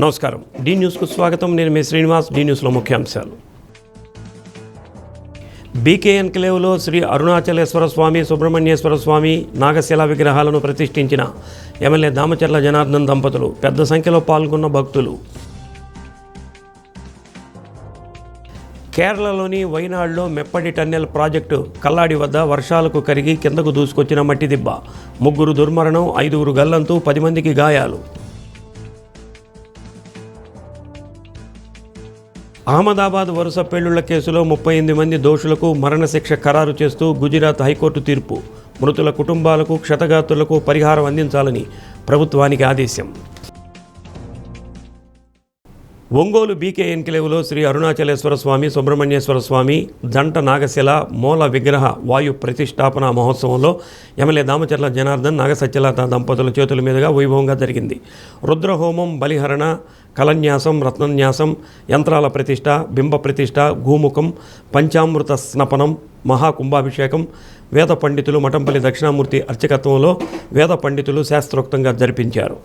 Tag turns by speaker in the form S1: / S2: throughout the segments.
S1: నమస్కారం. డి న్యూస్కు స్వాగతం. నేను మీ శ్రీనివాస్. డి న్యూస్లో ముఖ్యాంశాలు. బీకే ఎన్క్లేవ్లో శ్రీ అరుణాచలేశ్వర స్వామి, సుబ్రహ్మణ్యేశ్వర స్వామి, నాగశిలా విగ్రహాలను ప్రతిష్ఠించిన ఎమ్మెల్యే దామచర్ల జనార్దన్ దంపతులు. పెద్ద సంఖ్యలో పాల్గొన్న భక్తులు. కేరళలోని వైనాడ్లో మెప్పడి టన్నెల్ ప్రాజెక్టు కల్లాడి వద్ద వర్షాలకు కరిగి కిందకు దూసుకొచ్చిన మట్టి దిబ్బ. 3 దుర్మరణం, 5 గల్లంతు, 10 మందికి గాయాలు. అహ్మదాబాద్ వరుస పేలుళ్ల కేసులో 38 మంది దోషులకు మరణశిక్ష ఖరారు చేస్తూ గుజరాత్ హైకోర్టు తీర్పు. మృతుల కుటుంబాలకు, క్షతగాత్రులకు పరిహారం అందించాలని ప్రభుత్వానికి ఆదేశం. ఒంగోలు బీకే ఎన్క్లేవ్లో శ్రీ అరుణాచలేశ్వర స్వామి, సుబ్రహ్మణ్యేశ్వర స్వామి జంట నాగశిల మూల విగ్రహ వాయు ప్రతిష్టాపన మహోత్సవంలో ఎమ్మెల్యే దామచర్ల జనార్దన్, నాగసత్యలత దంపతుల చేతుల మీదుగా వైభవంగా జరిగింది. రుద్రహోమం, బలిహరణ, కలన్యాసం, రత్నన్యాసం, యంత్రాల ప్రతిష్ట, బింబ ప్రతిష్ట, గోముఖం, పంచామృత స్నపనం, మహాకుంభాభిషేకం వేద పండితులు మఠంపల్లి దక్షిణామూర్తి అర్చకత్వంలో వేద పండితులు శాస్త్రోక్తంగా జరిపించారు.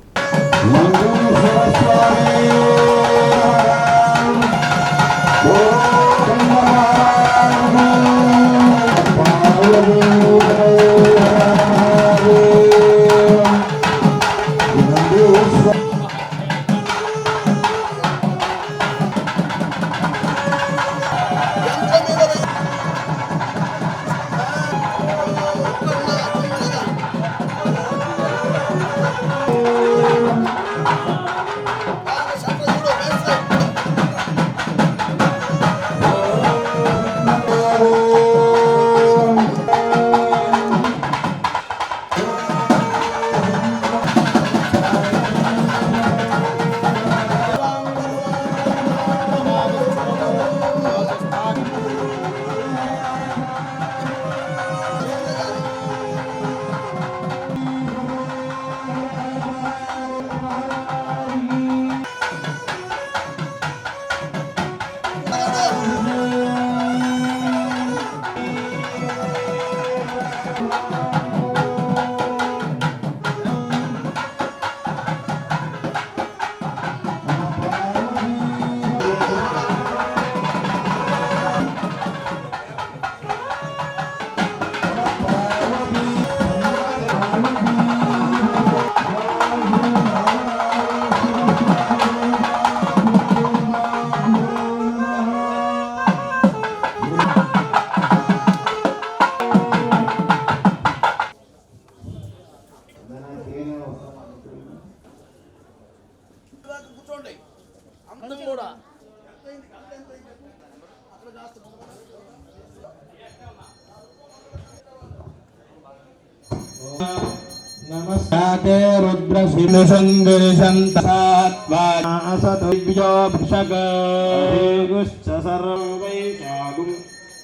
S2: नमस्ते रुद्रशिलसंदर्शन्तसात्वासतुभ्यो भिषगुश्च सर्वैषागुं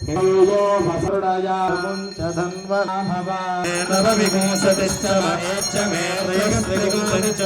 S2: हेयो मसुरयामुञ्च धन्वनाभवानरविगुंसतिश्च महेच्च मेरयस्त्रिगुंसतिश्च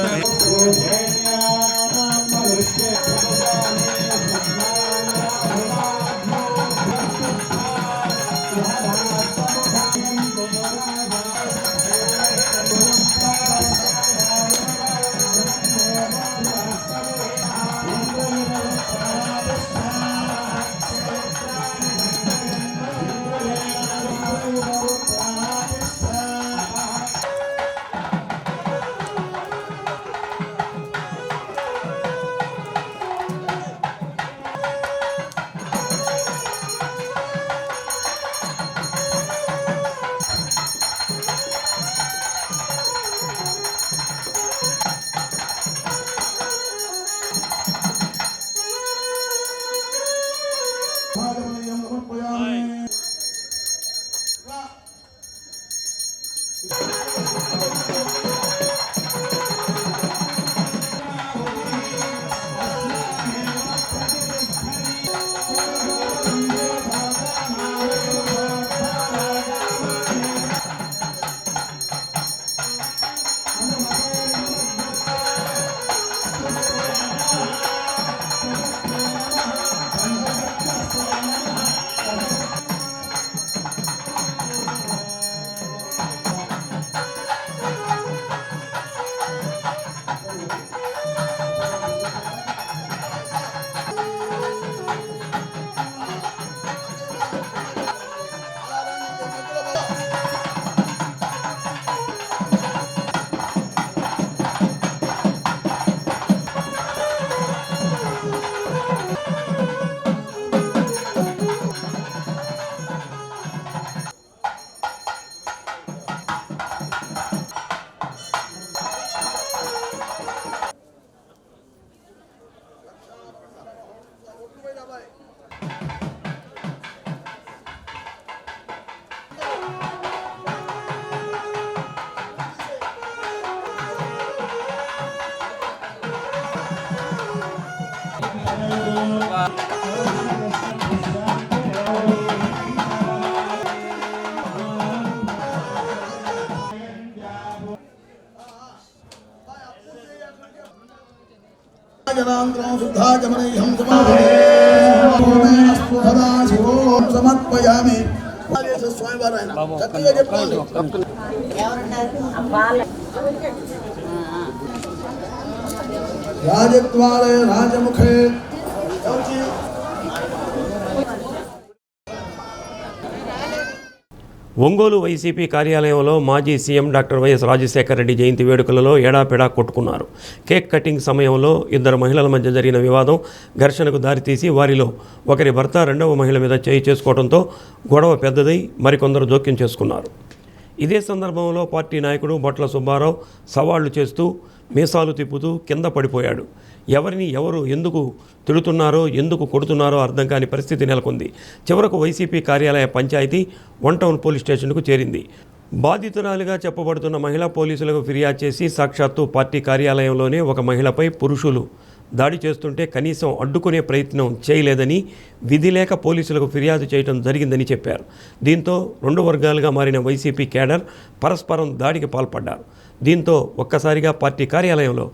S3: जनांद्रं शुद्धाचमनैहं सदाशिवो समर्पयामि స్వామివారైన చక్కగా చెప్పండి రాజద్వారే రాజముఖే
S1: ఒంగోలు వైసీపీ కార్యాలయంలో మాజీ సీఎం డాక్టర్ వైఎస్ రాజశేఖర రెడ్డి జయంతి వేడుకలలో ఎడాపెడా కొట్టుకున్నారు. కేక్ కటింగ్ సమయంలో ఇద్దరు మహిళల మధ్య జరిగిన వివాదం ఘర్షణకు దారితీసి వారిలో ఒకరి భర్త రెండవ మహిళ మీద చేయి చేసుకోవడంతో గొడవ పెద్దదై మరికొందరు జోక్యం చేసుకున్నారు. ఇదే సందర్భంలో పార్టీ నాయకుడు బొట్ల సుబ్బారావు సవాళ్లు చేస్తూ మీసాలు తిప్పుతూ కింద పడిపోయాడు. ఎవరిని ఎవరు ఎందుకు తిడుతున్నారో ఎందుకు కొడుతున్నారో అర్థం కాని పరిస్థితి నెలకొంది. చివరకు వైసీపీ కార్యాలయ పంచాయతీ 1 టౌన్ పోలీస్ స్టేషన్కు చేరింది. బాధితురాలిగా చెప్పబడుతున్న మహిళ పోలీసులకు ఫిర్యాదు చేసి సాక్షాత్తు పార్టీ కార్యాలయంలోనే ఒక మహిళపై పురుషులు దాడి చేస్తుంటే కనీసం అడ్డుకునే ప్రయత్నం చేయలేదని, విధి లేక పోలీసులకు ఫిర్యాదు చేయడం జరిగిందని చెప్పారు. దీంతో 2 వర్గాలుగా మారిన వైసీపీ కేడర్ పరస్పరం దాడికి పాల్పడ్డారు. దీంతో ఒక్కసారిగా పార్టీ కార్యాలయంలో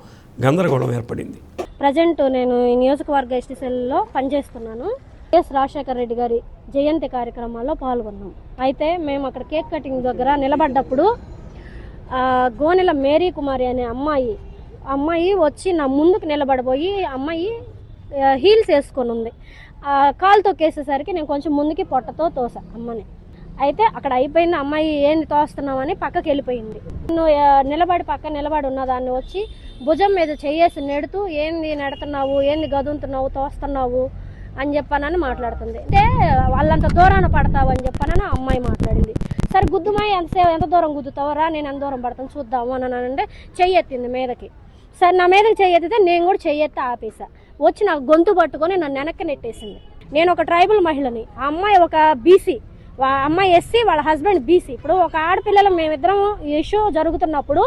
S1: గందరగోళం ఏర్పడింది.
S4: ప్రజెంట్ నేను ఈ నియోజకవర్గ ఎస్టీసీలో పనిచేస్తున్నాను. వైఎస్ రాజశేఖర రెడ్డి గారి జయంతి కార్యక్రమాల్లో పాల్గొన్నాం. అయితే మేము అక్కడ కేక్ కటింగ్ దగ్గర నిలబడ్డప్పుడు గోనెల మేరీ కుమారి అనే అమ్మాయి వచ్చి నా ముందుకు నిలబడబోయి అమ్మాయి హీల్స్ వేసుకొని ఉంది. కాలు తొక్కేసేసరికి నేను కొంచెం ముందుకి పొట్టతో తోసా అమ్మని. అయితే అక్కడ అయిపోయింది. అమ్మాయి ఏంది తోస్తున్నామని పక్కకి వెళ్ళిపోయింది. నేను పక్క నిలబడి ఉన్న దాన్ని వచ్చి భుజం మీద చెయ్యేసి నెడుతూ ఏంది నెడుతున్నావు, ఏంది గదుంతున్నావు, తోస్తున్నావు అని చెప్పానని మాట్లాడుతుంది. అంటే వాళ్ళంత దూరాన పడతావు అని చెప్పానని అమ్మాయి మాట్లాడింది. సరే గుద్దుమాయి ఎంత దూరం గుద్దుతావరా, నేను ఎంత దూరం పడతాను చూద్దాము అని అంటే చెయ్యెత్తింది మీదకి. సరే నా మీదకి చెయ్యెత్తితే నేను కూడా చెయ్యెత్తి ఆపేసా. వచ్చి నాకు గొంతు పట్టుకొని నన్ను వెనక్కి నెట్టేసింది. నేను ఒక ట్రైబల్ మహిళని, ఆ అమ్మాయి ఒక బీసీ, అమ్మాయి ఎస్సీ, వాళ్ళ హస్బెండ్ బీసీ. ఇప్పుడు ఒక ఆడపిల్లలు మేమిద్దరం ఇష్యూ జరుగుతున్నప్పుడు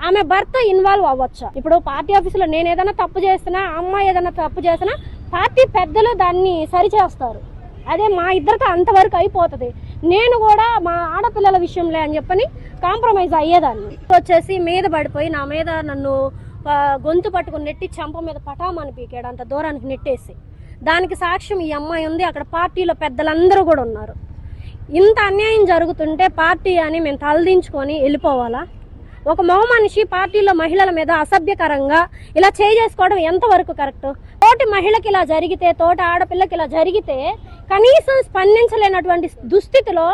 S4: ఆమె భర్త ఇన్వాల్వ్ అవ్వచ్చు. ఇప్పుడు పార్టీ ఆఫీసులో నేను ఏదైనా తప్పు చేసినా, అమ్మాయి ఏదైనా తప్పు చేసినా పార్టీ పెద్దలు దాన్ని సరిచేస్తారు. అదే మా ఇద్దరితో అంతవరకు అయిపోతుంది. నేను కూడా మా ఆడపిల్లల విషయంలో అని చెప్పని కాంప్రమైజ్ అయ్యేదాన్ని. వచ్చేసి మీద పడిపోయి నా మీద నన్ను గొంతు పట్టుకుని నెట్టి చంప మీద పటామని పీకాడు, అంత దూరానికి నెట్టేసి. దానికి సాక్ష్యం ఈ అమ్మాయి ఉంది. అక్కడ పార్టీలో పెద్దలందరూ కూడా ఉన్నారు. ఇంత అన్యాయం జరుగుతుంటే పార్టీ అని మేము తలదించుకొని వెళ్ళిపోవాలా? ఒక మగ మనిషి పార్టీలో మహిళల మీద అసభ్యకరంగా ఇలా చేసుకోవడం ఎంతవరకు కరెక్ట్? తోటి మహిళకి ఇలా జరిగితే, తోటి ఆడపిల్లకి ఇలా జరిగితే కనీసం స్పందించలేనటువంటి దుస్థితిలో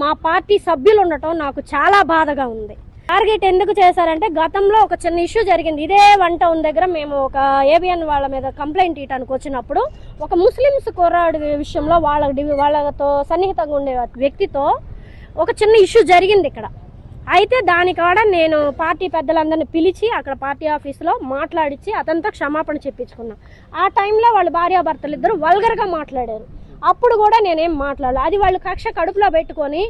S4: మా పార్టీ సభ్యులు ఉండటం నాకు చాలా బాధగా ఉంది. టార్గెట్ ఎందుకు చేశారంటే గతంలో ఒక చిన్న ఇష్యూ జరిగింది. ఇదే 1 టౌన్ దగ్గర మేము ఒక ఏబిఎన్ వాళ్ళ మీద కంప్లైంట్ ఇవ్వడానికి వచ్చినప్పుడు ఒక ముస్లిమ్స్ కుర్రాడు విషయంలో వాళ్ళతో సన్నిహితంగా ఉండే వ్యక్తితో ఒక చిన్న ఇష్యూ జరిగింది ఇక్కడ. అయితే దానికాడ నేను పార్టీ పెద్దలందరినీ పిలిచి అక్కడ పార్టీ ఆఫీసులో మాట్లాడించి అతనితో క్షమాపణ చెప్పించుకున్నా. ఆ టైంలో వాళ్ళ భార్యాభర్తలు ఇద్దరు వల్గర్గా మాట్లాడారు. అప్పుడు కూడా నేనేం మాట్లాడలేదు. అది వాళ్ళు కక్ష కడుపులో పెట్టుకొని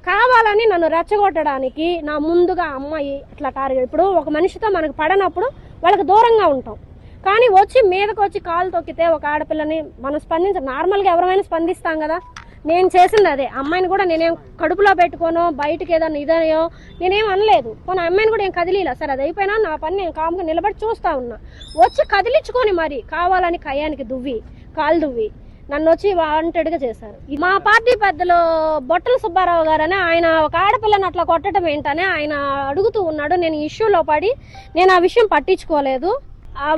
S4: కావాలని నన్ను రెచ్చగొట్టడానికి నా ముందుగా అమ్మాయి అట్లా టార్గెట్. ఇప్పుడు ఒక మనిషితో మనకు పడనప్పుడు వాళ్ళకి దూరంగా ఉంటాం, కానీ వచ్చి మీదకి వచ్చి కాలు తొక్కితే ఒక ఆడపిల్లని మనం నార్మల్గా ఎవరైనా స్పందిస్తాం కదా. నేను చేసింది అదే. అమ్మాయిని కూడా నేనేం కడుపులో పెట్టుకోనో బయటకు ఏదన్నా ఇదనో నేనేం అనలేదు. కొన్ని అమ్మాయిని కూడా ఏం కదిలిలా. సరే అది అయిపోయినా నా పని నేను కాముగా నిలబడి చూస్తా ఉన్నా. వచ్చి కదిలించుకొని మరి కావాలని కయ్యానికి కాలు దువ్వి నన్ను వచ్చి వాంటెడ్గా చేశారు. మా పార్టీ పెద్దలు బొట్టల సుబ్బారావు గారని ఆయన ఒక ఆడపిల్లని అట్లా కొట్టడం ఏంటనే ఆయన అడుగుతూ ఉన్నాడు. నేను ఇష్యూలో పడి నేను ఆ విషయం పట్టించుకోలేదు.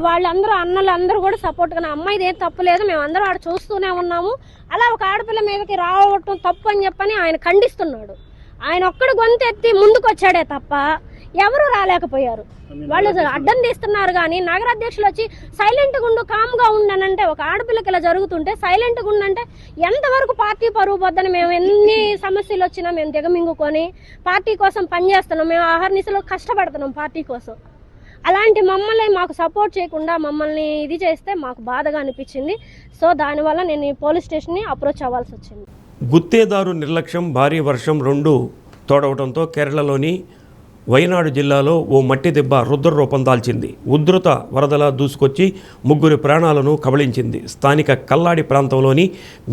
S4: వాళ్ళందరూ అన్నలందరూ కూడా సపోర్ట్గా, అమ్మాయిది ఏం తప్పు లేదు, మేమందరూ ఆడ చూస్తూనే ఉన్నాము, అలా ఒక ఆడపిల్ల మీదకి రావటం తప్పు అని చెప్పని ఆయన ఖండిస్తున్నాడు. ఆయన ఒక్కడు గొంతెత్తి ముందుకు వచ్చాడే తప్ప ఎవరు రాలేకపోయారు. వాళ్ళు అడ్డం తీస్తున్నారు. కానీ నగరాధ్యక్షులు వచ్చి సైలెంట్గా ఉండు, కామ్గా ఉండనంటే ఒక ఆడపిల్లకి ఇలా జరుగుతుంటే సైలెంట్గా ఉండంటే ఎంతవరకు పార్టీ పరువు పోద్దని మేము ఎన్ని సమస్యలు వచ్చినా మేము దిగమింగుకొని పార్టీ కోసం పనిచేస్తున్నాం. మేము ఆహర్నిశలో కష్టపడుతున్నాం పార్టీ కోసం. అలాంటి మమ్మల్ని మాకు సపోర్ట్ చేయకుండా మమ్మల్ని ఇది చేస్తే మాకు బాధగా అనిపించింది. సో దానివల్ల నేను ఈ పోలీస్ స్టేషన్ని అప్రోచ్ అవ్వాల్సి వచ్చింది.
S1: గుత్తేదారు నిర్లక్ష్యం, భారీ వర్షం 2 తోడవడంతో కేరళలోని వైనాడు జిల్లాలో ఓ మట్టి దెబ్బ రుద్ర రూపం దాల్చింది. ఉధృత వరదలా దూసుకొచ్చి ముగ్గురి ప్రాణాలను కబళించింది. స్థానిక కల్లాడి ప్రాంతంలోని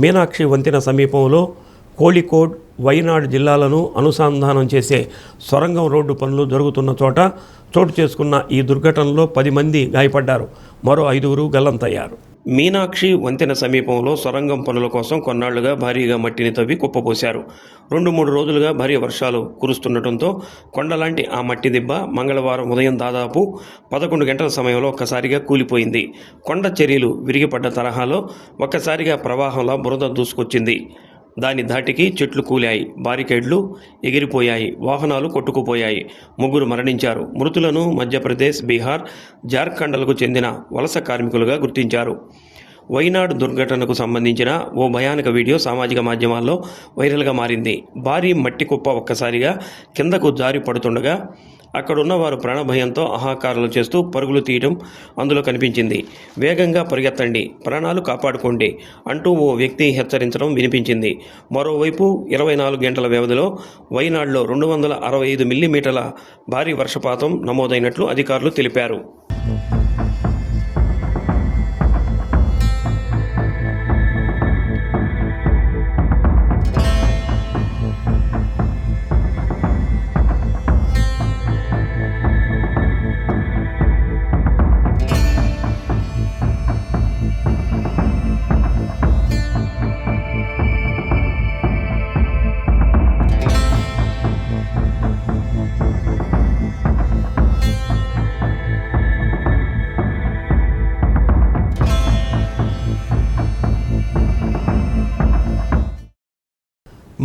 S1: మీనాక్షి వంతెన సమీపంలో కోళికోడ్, వైనాడు జిల్లాలను అనుసంధానం చేసే సొరంగం రోడ్డు పనులు జరుగుతున్న చోటు చేసుకున్న ఈ దుర్ఘటనలో 10 మంది గాయపడ్డారు. మరో 5 గల్లంతయ్యారు. మీనాక్షి వంతెన సమీపంలో సొరంగం పనుల కోసం కొన్నాళ్లుగా భారీగా మట్టిని తవ్వి కుప్పపోశారు. 2-3 రోజులుగా భారీ వర్షాలు కురుస్తుండటంతో కొండలాంటి ఆ మట్టి దిబ్బ మంగళవారం ఉదయం దాదాపు 11 గంటల సమయంలో ఒక్కసారిగా కూలిపోయింది. కొండ చర్యలు విరిగిపడ్డ తరహాలో ఒక్కసారిగా ప్రవాహంలో బురద దూసుకొచ్చింది. దాని ధాటికి చెట్లు కూలాయి, బారికేడ్లు ఎగిరిపోయాయి, వాహనాలు కొట్టుకుపోయాయి. 3 మరణించారు. మృతులను మధ్యప్రదేశ్, బీహార్, జార్ఖండ్లకు చెందిన వలస కార్మికులుగా గుర్తించారు. వైనాడు దుర్ఘటనకు సంబంధించిన ఓ భయానక వీడియో సామాజిక మాధ్యమాల్లో వైరల్గా మారింది. భారీ మట్టి కుప్ప ఒక్కసారిగా కిందకు జారి పడుతుండగా అక్కడున్న వారు ప్రాణభయంతో ఆహాకారాలు చేస్తూ పరుగులు తీయడం అందులో కనిపించింది. వేగంగా పరిగెత్తండి, ప్రాణాలు కాపాడుకోండి అంటూ ఓ వ్యక్తి హెచ్చరించడం వినిపించింది. మరోవైపు 24 గంటల వ్యవధిలో వైనాడులో 265 మిల్లీమీటర్ల భారీ వర్షపాతం నమోదైనట్లు అధికారులు తెలిపారు.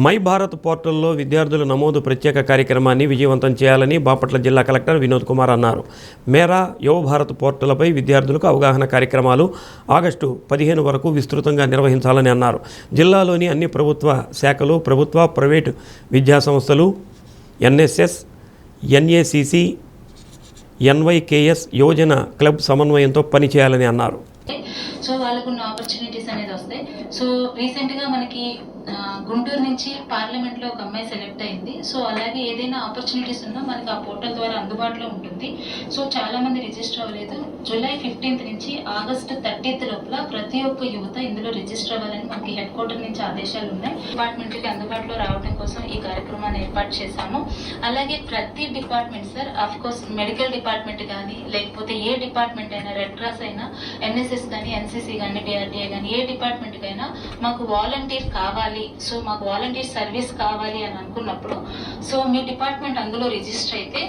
S1: మై భారత్ పోర్టల్లో విద్యార్థుల నమోదు ప్రత్యేక కార్యక్రమాన్ని విజయవంతం చేయాలని బాపట్ల జిల్లా కలెక్టర్ వినోద్ కుమార్ అన్నారు. మేరా యువ భారత్ పోర్టల్పై విద్యార్థులకు అవగాహన కార్యక్రమాలు ఆగస్టు 15 వరకు విస్తృతంగా నిర్వహించాలని అన్నారు. జిల్లాలోని అన్ని ప్రభుత్వ శాఖలు, ప్రభుత్వ, ప్రైవేటు విద్యాసంస్థలు, ఎన్ఎస్ఎస్, ఎన్ఏసిసి, ఎన్వైకేఎస్ యువజన క్లబ్ సమన్వయంతో పనిచేయాలని అన్నారు.
S5: సో వాళ్ళకు ఉన్న ఆపర్చునిటీస్ అనేది వస్తాయి. సో రీసెంట్గా మనకి గుంటూరు నుంచి పార్లమెంట్లో ఒక అమ్మాయి సెలెక్ట్ అయింది. సో అలాగే ఏదైనా ఆపర్చునిటీస్ ఉన్నా మనకి ఆ పోర్టల్ ద్వారా అందుబాటులో ఉంటుంది. సో చాలా మంది రిజిస్టర్ అవ్వలేదు. జూలై 15 నుంచి ఆగస్టు 30 లోపల ప్రతి ఒక్క యువత ఇందులో రిజిస్టర్ అవ్వాలని మనకి హెడ్ క్వార్టర్ నుంచి ఆదేశాలు ఉన్నాయి. డిపార్ట్మెంట్కి అందుబాటులో రావడం కోసం ఈ కార్యక్రమాన్ని ఏర్పాటు చేశాము. అలాగే ప్రతి department sir, of course medical department కానీ లేకపోతే ఏ డిపార్ట్మెంట్ అయినా, రెడ్ క్రాస్ అయినా, ఎన్ఎస్ఎస్ కానీ, ఎన్సీసీ కానీ, డిఆర్డీఏ కానీ, ఏ డిపార్ట్మెంట్కైనా మాకు వాలంటీర్ కావాలి, సో మాకు వాలంటీర్ సర్వీస్ కావాలి అని అనుకున్నప్పుడు సో మీ డిపార్ట్మెంట్ అందులో రిజిస్టర్ అయితే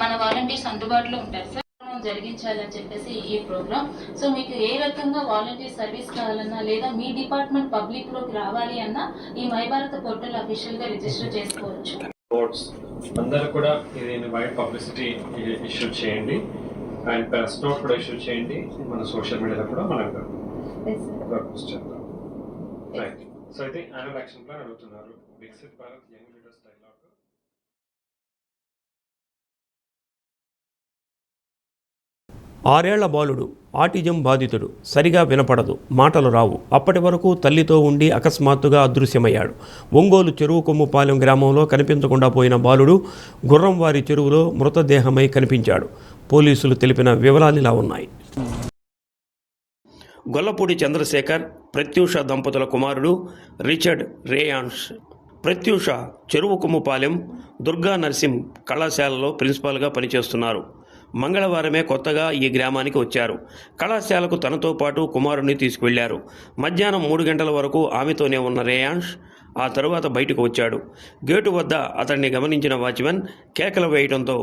S5: మన వాలంటీర్స్ అందుబాటులో ఉంటారు సార్. జరిగించాలని చెప్పేసి ఈ ప్రోగ్రామ్. సో మీకు ఏ రకంగా వాలంటీర్ సర్వీస్ కావాలన్నా లేదా మీ డిపార్ట్మెంట్ పబ్లిక్ లోకి రావాలి అన్నా ఈ మై భారత్ పోర్టల్ అఫీషియల్ గా రిజిస్టర్ చేసుకోవచ్చు.
S6: అందరూ కూడా ఇది వైడ్ పబ్లిసిటీ ఇష్యూ చేయండి అండ్ ప్రెస్ నోట్ కూడా ఇష్యూ చేయండి. మన సోషల్ మీడియాలో కూడా మనం చేద్దాం. రైట్. సో అయితే యాన్యువల్ యాక్షన్ ప్లాన్ అడుగుతున్నారు. Viksit Bharat young leaders dialogue.
S1: ఆరేళ్ల బాలుడు ఆటిజం బాధితుడు, సరిగా వినపడదు, మాటలు రావు. అప్పటి వరకు తల్లితో ఉండి అకస్మాత్తుగా అదృశ్యమయ్యాడు. ఒంగోలు చెరువు కొమ్ముపాలెం గ్రామంలో కనిపించకుండా పోయిన బాలుడు గుర్రంవారి చెరువులో మృతదేహమై కనిపించాడు. పోలీసులు తెలిపిన వివరాలిలా ఉన్నాయి. గొల్లపూడి చంద్రశేఖర్, ప్రత్యూష దంపతుల కుమారుడు రిచర్డ్ రేయాన్స్. ప్రత్యూష చెరువు కొమ్ముపాలెం దుర్గా నర్సింహ్ కళాశాలలో ప్రిన్సిపాల్గా పనిచేస్తున్నారు. మంగళవారమే కొత్తగా ఈ గ్రామానికి వచ్చారు. కళాశాలకు తనతో పాటు కుమారుడిని తీసుకువెళ్లారు. మధ్యాహ్నం 3 గంటల వరకు ఆమెతోనే ఉన్న రేయాన్స్ ఆ తరువాత బయటకు వచ్చాడు. గేటు వద్ద అతన్ని గమనించిన వాచ్మెన్ కేకలు వేయడంతో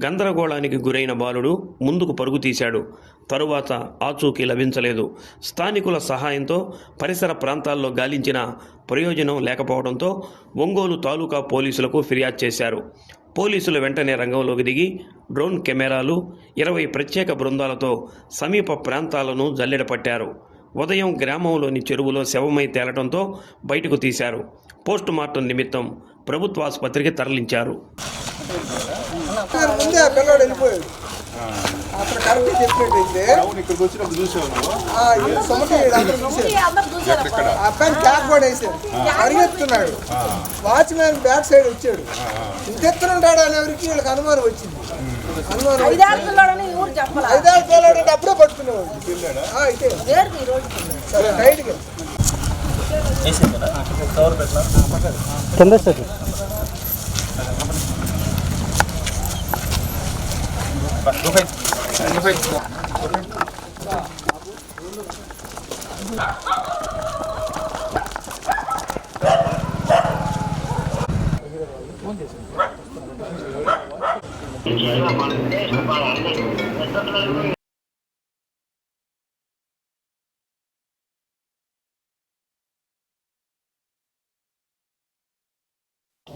S1: గందరగోళానికి గురైన బాలుడు ముందుకు పరుగు తీశాడు. తరువాత ఆచూకీ లభించలేదు. స్థానికుల సహాయంతో పరిసర ప్రాంతాల్లో గాలించిన ప్రయోజనం లేకపోవడంతో ఒంగోలు తాలూకా పోలీసులకు ఫిర్యాదు చేశారు. పోలీసులు వెంటనే రంగంలోకి దిగి డ్రోన్ కెమెరాలు, 20 ప్రత్యేక బృందాలతో సమీప ప్రాంతాలను జల్లెడపట్టారు. ఉదయం గ్రామంలోని చెరువులో శవమై తేలటంతో బయటకు తీశారు. పోస్ట్ మార్టం నిమిత్తం ప్రభుత్వ ఆసుపత్రికి తరలించారు.
S7: అప్పుడు కరెక్ట్ చెప్పినట్టయితే
S8: ఇక్కడికి వచ్చినప్పుడు చూసావు
S7: అబ్బాయిని క్యాప్ కూడా వేసాడు, పరిగెత్తున్నాడు. వాచ్మ్యాన్ బ్యాక్ సైడ్ వచ్చాడు, ఇంకెత్తున్నాడు అనేవరికి వీళ్ళకి అనుమానం వచ్చింది. అనుమానం 5-6 పిల్లలు అప్పుడే పట్టుకునేవాడు. సరే రైట్గా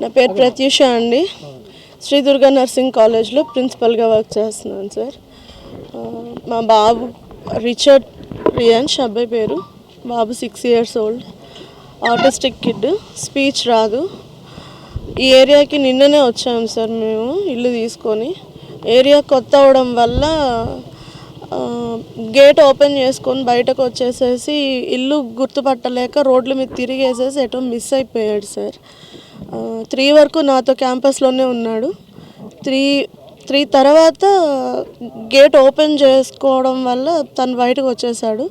S9: నా పేరు ప్రత్యూష అండి. శ్రీ దుర్గా నర్సింగ్ కాలేజ్లో ప్రిన్సిపల్గా వర్క్ చేస్తున్నాను సార్. మా బాబు రిచర్డ్ రియాన్స్ అబ్బాయి పేరు. బాబు 6 years old, autistic kid, speech రాదు. ఈ ఏరియాకి నిన్ననే వచ్చాము సార్ మేము ఇల్లు తీసుకొని. ఏరియా కొత్త అవడం వల్ల గేట్ ఓపెన్ చేసుకొని బయటకు వచ్చేసేసి ఇల్లు గుర్తుపట్టలేక రోడ్ల మీద తిరిగేసేసి ఎటో మిస్ అయిపోయాడు సార్. 3 వరకు నాతో క్యాంపస్లోనే ఉన్నాడు. 3 తర్వాత గేట్ ఓపెన్ చేసుకోవడం వల్ల తను బయటకు వచ్చేసాడు.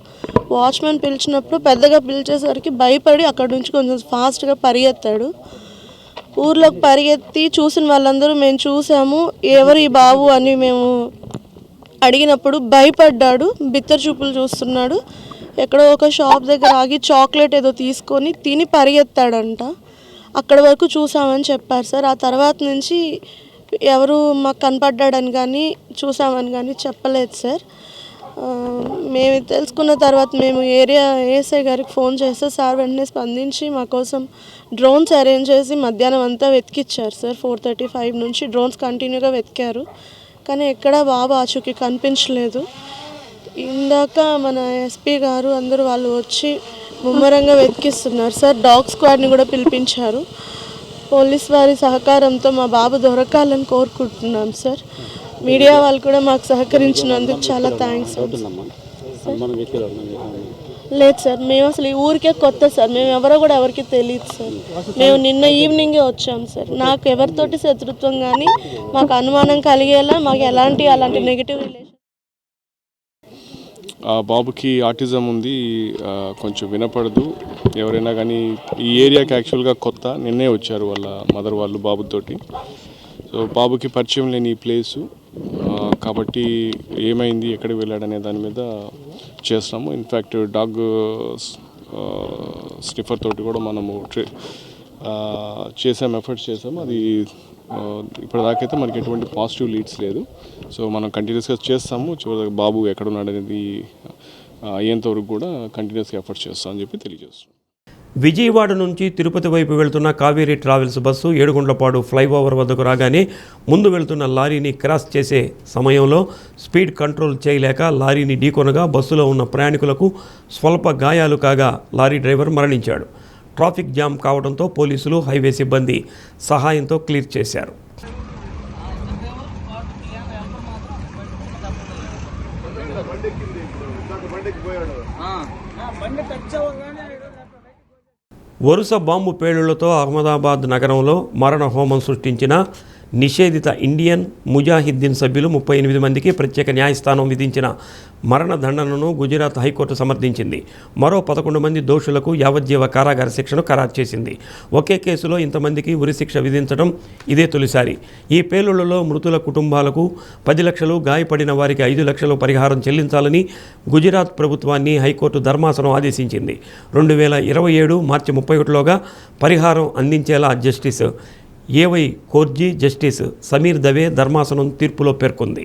S9: వాచ్మెన్ పిలిచినప్పుడు పెద్దగా పిలిచేసరికి భయపడి అక్కడ నుంచి కొంచెం ఫాస్ట్గా పరిగెత్తాడు. ఊర్లోకి పరిగెత్తి చూసిన వాళ్ళందరూ మేము చూసాము, ఎవరు ఈ బాబు అని మేము అడిగినప్పుడు భయపడ్డాడు, బిత్తర చూపులు చూస్తున్నాడు. ఎక్కడో ఒక షాప్ దగ్గర ఆగి చాక్లెట్ ఏదో తీసుకొని తిని పరిగెత్తాడంట. అక్కడ వరకు చూసామని చెప్పారు సార్. ఆ తర్వాత నుంచి ఎవరు మాకు కనపడ్డాడని కానీ చూసామని కానీ చెప్పలేదు సార్. మేము తెలుసుకున్న తర్వాత మేము ఏరియా ఏఎస్ఐ గారికి ఫోన్ చేస్తే సార్ వెంటనే స్పందించి మా కోసం డ్రోన్స్ అరేంజ్ చేసి మధ్యాహ్నం అంతా వెతికిచ్చారు సార్. 4:35 నుంచి డ్రోన్స్ కంటిన్యూగా వెతికారు, కానీ ఎక్కడా బాబు ఆచూకీ కనిపించలేదు. ఇందాక మన ఎస్పీ గారు అందరూ వాళ్ళు వచ్చి ముమ్మరంగా వెతికిస్తున్నారు సార్. డాగ్ స్క్వాడ్ని కూడా పిలిపించారు. పోలీస్ వారి సహకారంతో మా బాబు దొరకాలని కోరుకుంటున్నాం సార్. మీడియా వాళ్ళు కూడా మాకు సహకరించినందుకు చాలా థ్యాంక్స్. లేదు సార్, మేము అసలు ఈ ఊరికే కొత్త సార్. మేము ఎవరో కూడా ఎవరికి తెలియదు సార్. మేము నిన్న ఈవినింగే వచ్చాం సార్. నాకు ఎవరితోటి శత్రుత్వం కానీ మాకు అనుమానం కలిగేలా మాకు అలాంటి నెగిటివ్ రిలేషన్.
S8: ఆ బాబుకి ఆటిజం ఉంది, కొంచెం వినపడదు. ఎవరైనా కానీ ఈ ఏరియాకి యాక్చువల్గా కొత్త, నిన్నే వచ్చారు వాళ్ళ మదర్ వాళ్ళు బాబుతోటి. సో బాబుకి పరిచయం లేని ఈ ప్లేసు కాబట్టి ఏమైంది, ఎక్కడికి వెళ్ళాడనే దాని మీద చేస్తాము. ఇన్ఫ్యాక్ట్ డాగ్ స్నిఫర్ తోటి కూడా మనము చేసాము, ఎఫర్ట్స్ చేసాము. అది ఇప్పటిదాకైతే మనకి ఎటువంటి పాజిటివ్ లీడ్స్ లేదు. సో మనం కంటిన్యూస్గా చేస్తాము. చివరికి బాబు ఎక్కడున్నాడు అనేది అయ్యేంత వరకు కూడా కంటిన్యూస్గా ఎఫర్ట్స్ చేస్తామని చెప్పి తెలియజేస్తున్నాం.
S1: విజయవాడ నుంచి తిరుపతి వైపు వెళ్తున్న Kaveri travels bus Edugundlapadu flyover వద్దకు రాగానే ముందు వెళ్తున్న లారీని క్రాస్ చేసే సమయంలో స్పీడ్ కంట్రోల్ చేయలేక లారీని ఢీకొనగా బస్సులో ఉన్న ప్రయాణికులకు స్వల్ప గాయాలు కాగా లారీ డ్రైవర్ మరణించాడు. ట్రాఫిక్ జామ్ కావడంతో పోలీసులు, హైవే సిబ్బంది సహాయంతో క్లియర్ చేశారు. వరుస బాంబు పేలుళ్లతో అహ్మదాబాద్ నగరంలో మరణ హోమం సృష్టించిన నిషేధిత ఇండియన్ ముజాహిద్దీన్ సభ్యులు 38 మందికి ప్రత్యేక న్యాయస్థానం విధించిన మరణదండనను గుజరాత్ హైకోర్టు సమర్థించింది. మరో 11 మంది దోషులకు యావజ్జీవ కారాగార శిక్షను ఖరారు చేసింది. ఒకే కేసులో ఇంతమందికి ఉరిశిక్ష విధించడం ఇదే తొలిసారి. ఈ పేలుళ్లలో మృతుల కుటుంబాలకు 10 లక్షలు, గాయపడిన వారికి 5 లక్షలు పరిహారం చెల్లించాలని గుజరాత్ ప్రభుత్వాన్ని హైకోర్టు ధర్మాసనం ఆదేశించింది. 2027 మార్చి 31లోగా పరిహారం అందించేలా జస్టిస్ ఏవై కోర్జీ, జస్టిస్ సమీర్ దవే ధర్మాసనం తీర్పులో పేర్కొంది.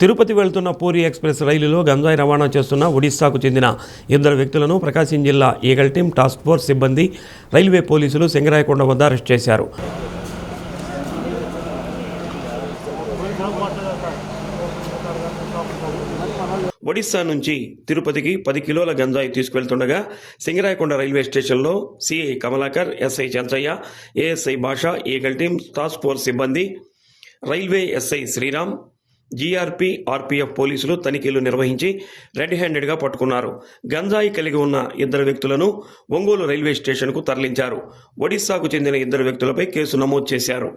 S1: తిరుపతి వెళ్తున్న పూరి ఎక్స్ప్రెస్ రైలులో గంజాయి రవాణా చేస్తున్న ఒడిశాకు చెందిన 2 వ్యక్తులను ప్రకాశం జిల్లా ఈగల్ టీం టాస్క్ ఫోర్స్ సిబ్బంది రైల్వే పోలీసులు సింగరాయకొండ వద్ద అరెస్ట్ చేశారు. ఒడిశా నుంచి తిరుపతికి 10 కిలోల గంజాయి తీసుకువెళ్తుండగా సింగరాయకొండ రైల్వే స్టేషన్లో CI Kamalakar, SI Chanchaiah, ASI Basha, eagle team task force సిబ్బంది, railway SI Sriram, GRP, RPF పోలీసులు తనిఖీలు నిర్వహించి రెడ్ హ్యాండెడ్గా పట్టుకున్నారు. గంజాయి కలిగి ఉన్న 2 వ్యక్తులను ఒంగోలు రైల్వే స్టేషన్కు తరలించారు. ఒడిశాకు చెందిన 2 వ్యక్తులపై కేసు నమోదు చేశారు.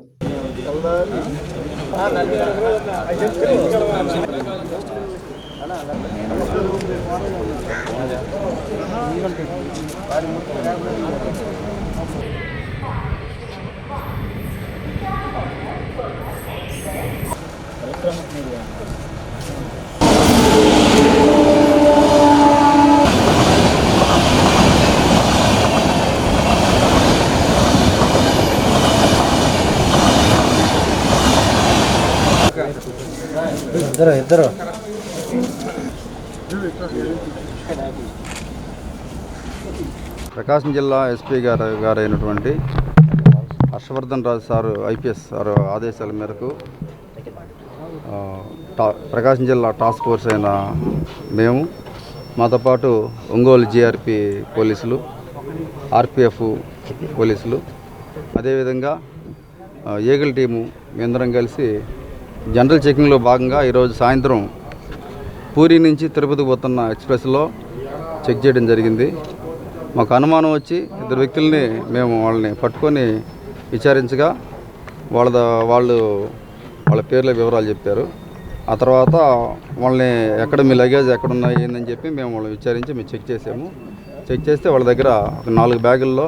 S2: ఇద్దరు
S10: ప్రకాశం జిల్లా ఎస్పీ గారైనటువంటి హర్షవర్ధన్ రాజు సారు ఐపీఎస్ సారు ఆదేశాల మేరకు ప్రకాశం జిల్లా టాస్క్ ఫోర్స్ అయిన మేము, మాతో పాటు ఒంగోలు జీఆర్పీ పోలీసులు, ఆర్పీఎఫ్ పోలీసులు, అదేవిధంగా ఈగల్ టీము మేమందరం కలిసి జనరల్ చెకింగ్లో భాగంగా ఈరోజు సాయంత్రం పూరి నుంచి తిరుపతికి పోతున్న ఎక్స్ప్రెస్లో చెక్ చేయడం జరిగింది. మాకు అనుమానం వచ్చి 2 వ్యక్తుల్ని మేము వాళ్ళని పట్టుకొని విచారించగా వాళ్ళ పేర్ల వివరాలు చెప్పారు. ఆ తర్వాత వాళ్ళని ఎక్కడ మీ లగేజ్ ఎక్కడున్నాయి ఏందని చెప్పి మేము వాళ్ళని విచారించి మేము చెక్ చేసాము. చెక్ చేస్తే వాళ్ళ దగ్గర 4 బ్యాగుల్లో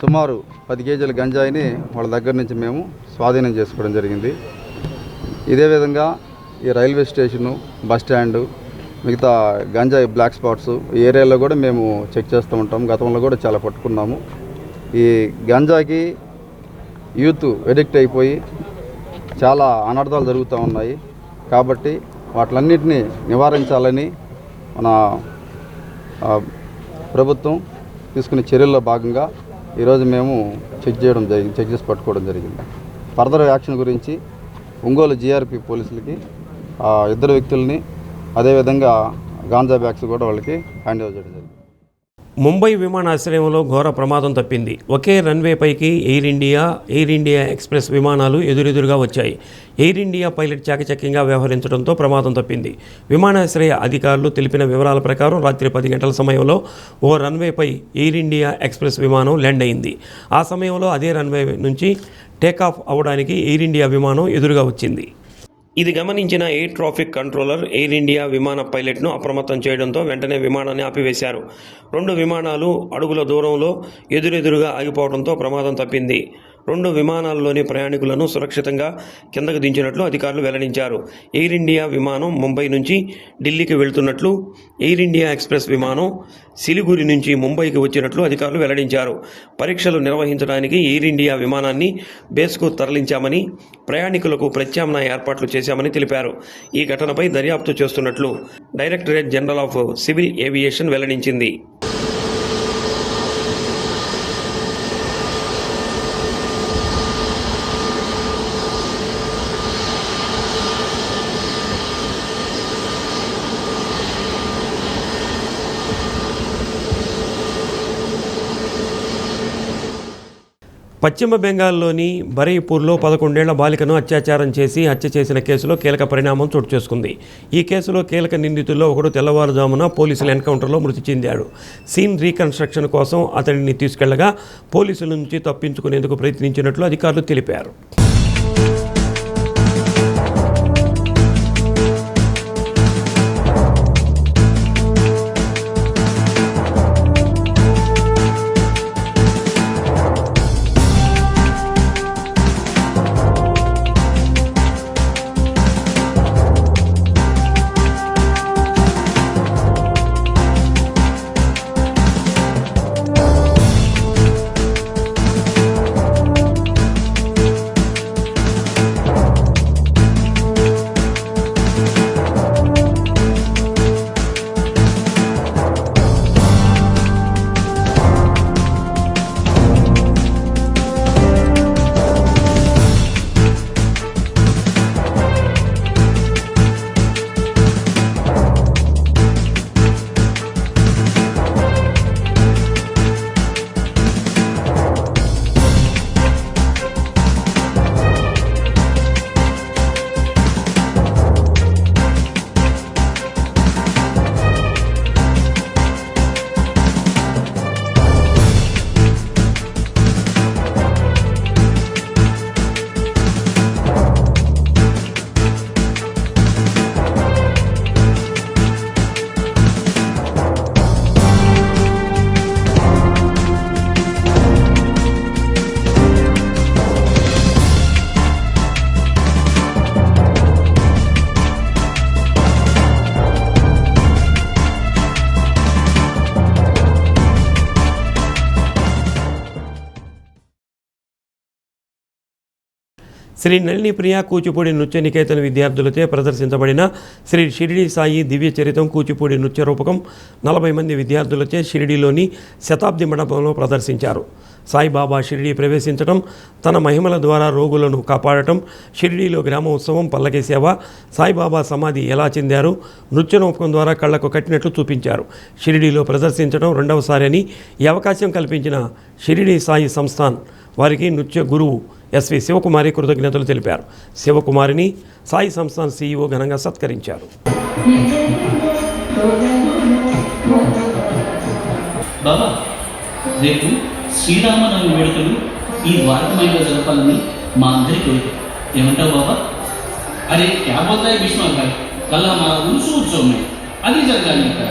S10: సుమారు 10 కేజీల గంజాయిని వాళ్ళ దగ్గర నుంచి మేము స్వాధీనం చేసుకోవడం జరిగింది. ఇదే విధంగా ఈ రైల్వే స్టేషను, బస్ స్టాండు, మిగతా గంజాయి బ్లాక్ స్పాట్స్ ఈ ఏరియాలో కూడా మేము చెక్ చేస్తూ ఉంటాం. గతంలో కూడా చాలా పట్టుకున్నాము. ఈ గంజాకి యూత్ ఎడిక్ట్ అయిపోయి చాలా అనర్థాలు జరుగుతూ ఉన్నాయి. కాబట్టి వాటిలన్నింటినీ నివారించాలని మన ప్రభుత్వం తీసుకునే చర్యల్లో భాగంగా ఈరోజు మేము చెక్ చేసి పట్టుకోవడం జరిగింది. ఫర్దర్ యాక్షన్ గురించి ఒంగోలు జీఆర్పీ పోలీసులకి 2 వ్యక్తుల్ని, అదేవిధంగా గాంజా బ్యాగ్స్ కూడా వాళ్ళకి హ్యాండ్ ఓవర్ చేయడం జరిగింది.
S1: ముంబై విమానాశ్రయంలో ఘోర ప్రమాదం తప్పింది. ఒకే రన్వేపైకి ఎయిర్ ఇండియా ఎక్స్ప్రెస్ విమానాలు ఎదురెదురుగా వచ్చాయి. ఎయిర్ ఇండియా పైలట్ చాకచక్యంగా వ్యవహరించడంతో ప్రమాదం తప్పింది. విమానాశ్రయ అధికారులు తెలిపిన వివరాల ప్రకారం రాత్రి 10 గంటల సమయంలో ఓ రన్వేపై ఎయిర్ ఇండియా ఎక్స్ప్రెస్ విమానం ల్యాండ్ అయింది. ఆ సమయంలో అదే రన్వే నుంచి టేకాఫ్ అవడానికి ఎయిర్ ఇండియా విమానం ఎదురుగా వచ్చింది. ఇది గమనించిన air traffic controller air India విమాన పైలట్ను అప్రమత్తం చేయడంతో వెంటనే విమానాన్ని ఆపివేశారు. 2 విమానాలు అడుగుల దూరంలో ఎదురెదురుగా ఆగిపోవడంతో ప్రమాదం తప్పింది. 2 విమానాల్లోని ప్రయాణికులను సురక్షితంగా కిందకు దించినట్లు అధికారులు వెల్లడించారు. ఎయిర్ ఇండియా విమానం ముంబై నుంచి ఢిల్లీకి వెళ్తున్నట్లు, ఎయిర్ ఇండియా ఎక్స్ప్రెస్ విమానం సిలిగురి నుంచి ముంబైకి వచ్చినట్లు అధికారులు వెల్లడించారు. పరీక్షలు నిర్వహించడానికి ఎయిర్ ఇండియా విమానాన్ని బేస్కు తరలించామని, ప్రయాణికులకు ప్రత్యామ్నాయ ఏర్పాట్లు చేశామని తెలిపారు. ఈ ఘటనపై దర్యాప్తు చేస్తున్నట్లు directorate general of civil aviation వెల్లడించింది. పశ్చిమ బెంగాల్లోని బరైపూర్లో 11 ఏళ్ల బాలికను అత్యాచారం చేసి హత్య చేసిన కేసులో కీలక పరిణామం చోటు చేసుకుంది. ఈ కేసులో కీలక నిందితుల్లో ఒకడు తెల్లవారుజామున పోలీసుల ఎన్కౌంటర్లో మృతి చెందాడు. సీన్ రీకన్స్ట్రక్షన్ కోసం అతడిని తీసుకెళ్లగా పోలీసుల నుంచి తప్పించుకునేందుకు ప్రయత్నించినట్లు అధికారులు తెలిపారు. శ్రీ నళిని ప్రియ కూచిపూడి నృత్య నికేతన విద్యార్థులచే ప్రదర్శించబడిన శ్రీ షిరిడి సాయి దివ్య చరితం కూచిపూడి నృత్య రూపకం 40 మంది విద్యార్థులచే షిరిడిలోని శతాబ్ది మండపంలో ప్రదర్శించారు. సాయిబాబా షిరిడి ప్రవేశించడం, తన మహిమల ద్వారా రోగులను కాపాడటం, షిరిడిలో గ్రామ ఉత్సవం, పల్లకి సేవ, సాయిబాబా సమాధి ఎలా చెందారు, నృత్య రూపకం ద్వారా కళ్లకు కట్టినట్లు చూపించారు. షిరిడిలో ప్రదర్శించడం రెండవసారి అని ఈ అవకాశం కల్పించిన షిరిడి సాయి సంస్థాన్ వారికి నృత్య గురువు ఎస్వి శివకుమారి కృతజ్ఞతలు తెలిపారు. శివకుమారిని సాయి సంస్థాన్ సీఈఓ ఘనంగా సత్కరించారు.
S11: బాబా, రేపు శ్రీరామనవమి వేడుకలు ఈ ద్వారకమైలో జరపాలని మా అందరి కోరిక. ఏమంటావు బాబా? అరే క్యా బోల్తాయి భీష్మ భాయ్, కల్లా మా ఉరుసు ఉత్సవం అది జరగాలి ఇక్కడ.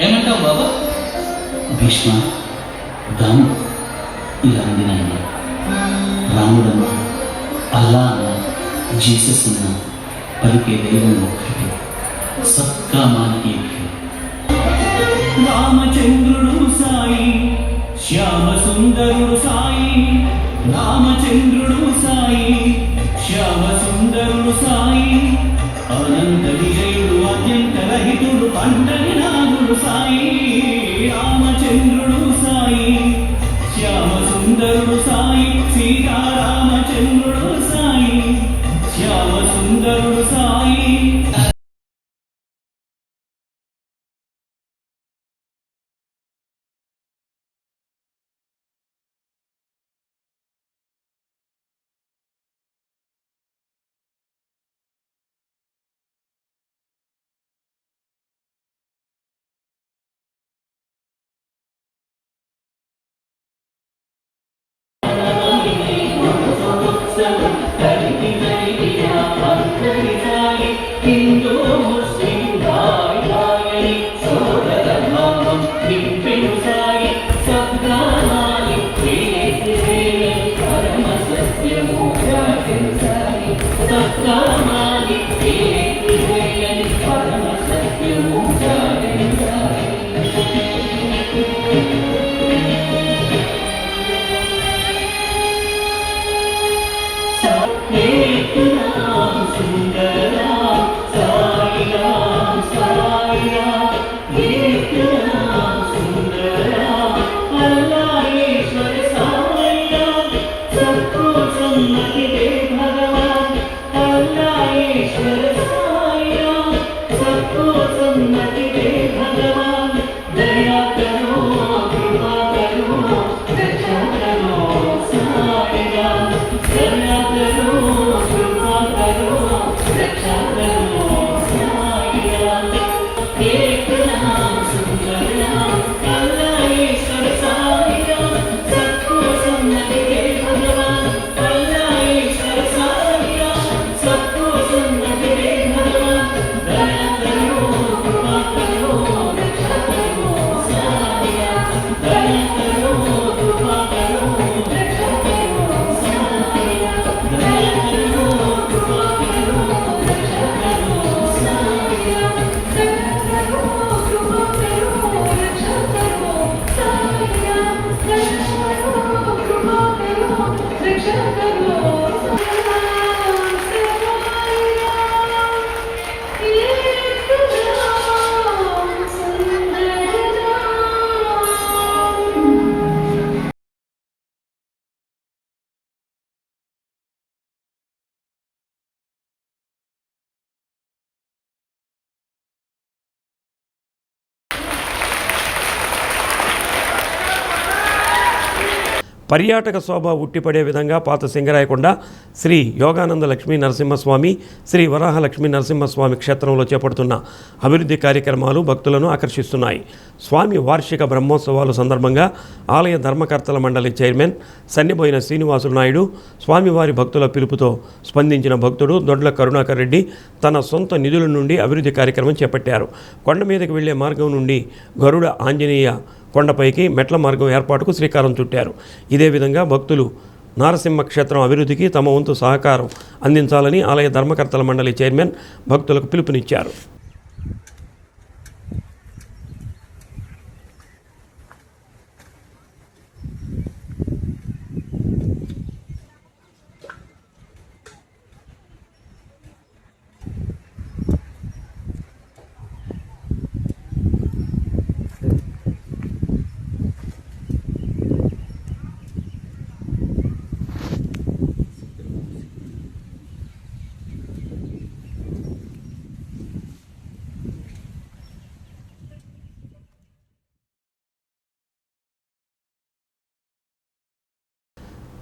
S11: ఏమంటావు బాబా? భీష్మ, రాము ఇలా ఉంది నాయన. రాముడన్న, అల్లా అన్న, జీసస్ అన్న పలికే దైవం ఒక్కటి, సబ్కా మాలిక్. రామచంద్రుడు సాయి, శ్యామ సుందరుడు సాయి. రామచంద్రుడు సాయి, శ్యామ సుందరుడు సాయి. అనంత విజయుడు, అత్యంత రహితుడు, పండని నాగుడు సాయి. రామచంద్రుడు సాయి, శ్యామ సుందరుడు సాయి. సీతారామచంద్రుడు సాయి, శ్యామ సుందరుడు సాయి. హిందూ ముస్లిం భాయ్ భాయని సోదర భావం నింపెను సాయి. సబ్కా మాలిక్ పరమ సత్యము సాయి. సబ్కా మాలిక్ పరమ సత్యము
S1: పర్యాటక శోభ ఉట్టిపడే విధంగా పాత సింగరాయకొండ శ్రీ యోగానంద లక్ష్మీ నరసింహస్వామి, శ్రీ వరాహ లక్ష్మీ నరసింహస్వామి క్షేత్రంలో చేపడుతున్న అభివృద్ధి కార్యక్రమాలు భక్తులను ఆకర్షిస్తున్నాయి. స్వామి వార్షిక బ్రహ్మోత్సవాలు సందర్భంగా ఆలయ ధర్మకర్తల మండలి చైర్మన్ సన్నిబోయిన శ్రీనివాసులు నాయుడు, స్వామివారి భక్తుల పిలుపుతో స్పందించిన భక్తుడు దొడ్ల కరుణాకర్ రెడ్డి తన సొంత నిధుల నుండి అభివృద్ధి కార్యక్రమం చేపట్టారు. కొండ మీదకి వెళ్లే మార్గం నుండి గరుడ ఆంజనేయ కొండపైకి మెట్ల మార్గం ఏర్పాటుకు శ్రీకారం చుట్టారు. ఇదే విధంగా భక్తులు నారసింహ క్షేత్రం అభివృద్ధికి తమ వంతు సహకారం అందించాలని ఆలయ ధర్మకర్తల మండలి చైర్మన్ భక్తులకు పిలుపునిచ్చారు.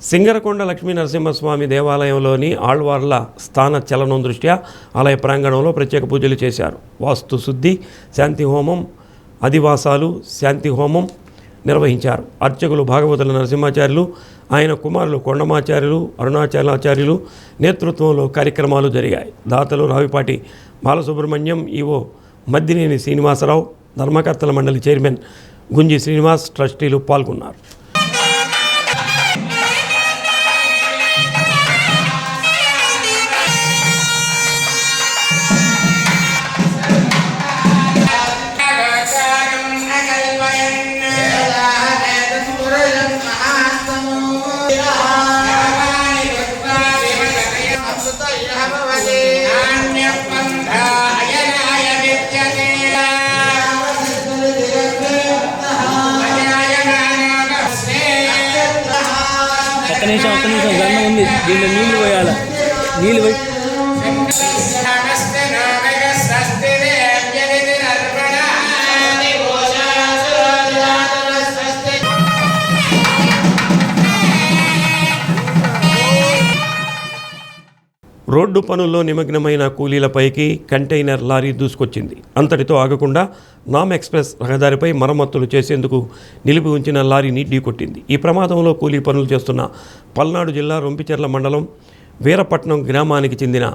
S1: సింగరకొండ లక్ష్మీ నరసింహస్వామి దేవాలయంలోని ఆళ్వార్ల స్థాన చలనం దృష్ట్యా ఆలయ ప్రాంగణంలో ప్రత్యేక పూజలు చేశారు. వాస్తు శుద్ధి, శాంతి హోమం, అధివాసాలు, శాంతి హోమం నిర్వహించారు. అర్చకులు భాగవతుల నరసింహాచార్యులు, ఆయన కుమారులు కొండమాచార్యులు, అరుణాచలాచార్యులు నేతృత్వంలో కార్యక్రమాలు జరిగాయి. దాతలు రావిపాటి బాలసుబ్రహ్మణ్యం, ఈవో మద్దినేని శ్రీనివాసరావు, ధర్మకర్తల మండలి చైర్మన్ గుంజి శ్రీనివాస్, ట్రస్టీలు పాల్గొన్నారు.
S11: ఒక్క నిమిషం గండం ఉంది, దీంట్లో నీళ్ళు పోయాలి. నీళ్ళు పోయి
S1: రోడ్డు పనుల్లో నిమగ్నమైన కూలీలపైకి కంటైనర్ లారీ దూసుకొచ్చింది. అంతటితో ఆగకుండా నామ్ ఎక్స్ప్రెస్ రహదారిపై మరమ్మతులు చేసేందుకు నిలిపి ఉంచిన లారీని ఢీకొట్టింది. ఈ ప్రమాదంలో కూలీ పనులు చేస్తున్న పల్నాడు జిల్లా రొంపిచెర్ల మండలం వీరపట్నం గ్రామానికి చెందిన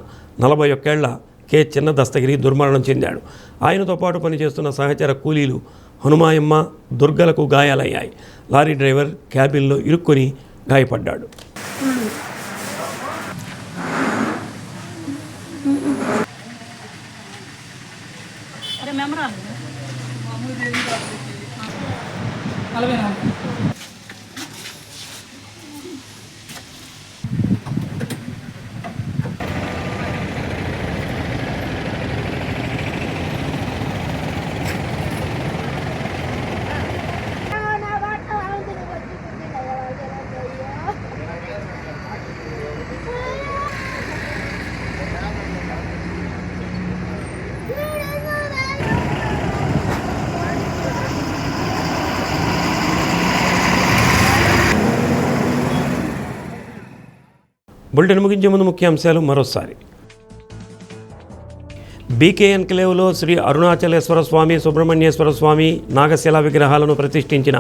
S1: 41 ఏళ్ల కె చిన్న దస్తగిరి దుర్మరణం చెందాడు. ఆయనతో పాటు పనిచేస్తున్న సహచర కూలీలు హనుమాయమ్మ, దుర్గలకు గాయాలయ్యాయి. లారీ డ్రైవర్ క్యాబిన్లో ఇరుక్కొని గాయపడ్డాడు. బులెటిన్ ముగించే ముందు ముఖ్యాంశాలు మరోసారి. బీకే ఎన్క్లేవ్లో శ్రీ అరుణాచలేశ్వర స్వామి, సుబ్రహ్మణ్యేశ్వర స్వామి, నాగశిలా విగ్రహాలను ప్రతిష్ఠించిన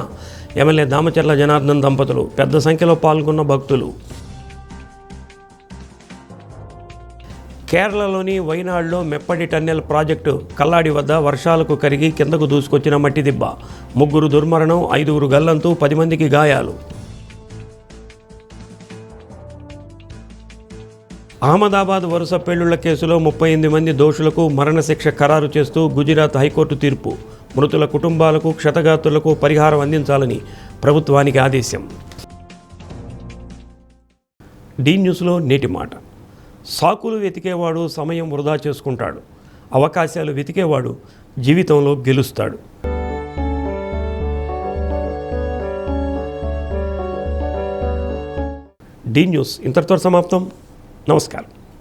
S1: ఎమ్మెల్యే దామచర్ల జనార్దన్ దంపతులు. పెద్ద సంఖ్యలో పాల్గొన్న భక్తులు. కేరళలోని వైనాడ్లో మెప్పటి టన్నెల్ ప్రాజెక్టు కల్లాడి వద్ద వర్షాలకు కరిగి కిందకు దూసుకొచ్చిన మట్టి దిబ్బ. 3 దుర్మరణం, 5 గల్లంతు, 10 మందికి గాయాలు. అహ్మదాబాద్ వరుస పేలుళ్ల కేసులో 38 మంది దోషులకు మరణశిక్ష ఖరారు చేస్తూ గుజరాత్ హైకోర్టు తీర్పు. మృతుల కుటుంబాలకు, క్షతగాత్రులకు పరిహారం అందించాలని ప్రభుత్వానికి ఆదేశం. డి న్యూస్లో నేటి మాట. సాకులు వెతికేవాడు సమయం వృధా చేసుకుంటాడు, అవకాశాలు వెతికేవాడు జీవితంలో గెలుస్తాడు. డి న్యూస్ ఇంతటితో సమాప్తం. నమస్కారం.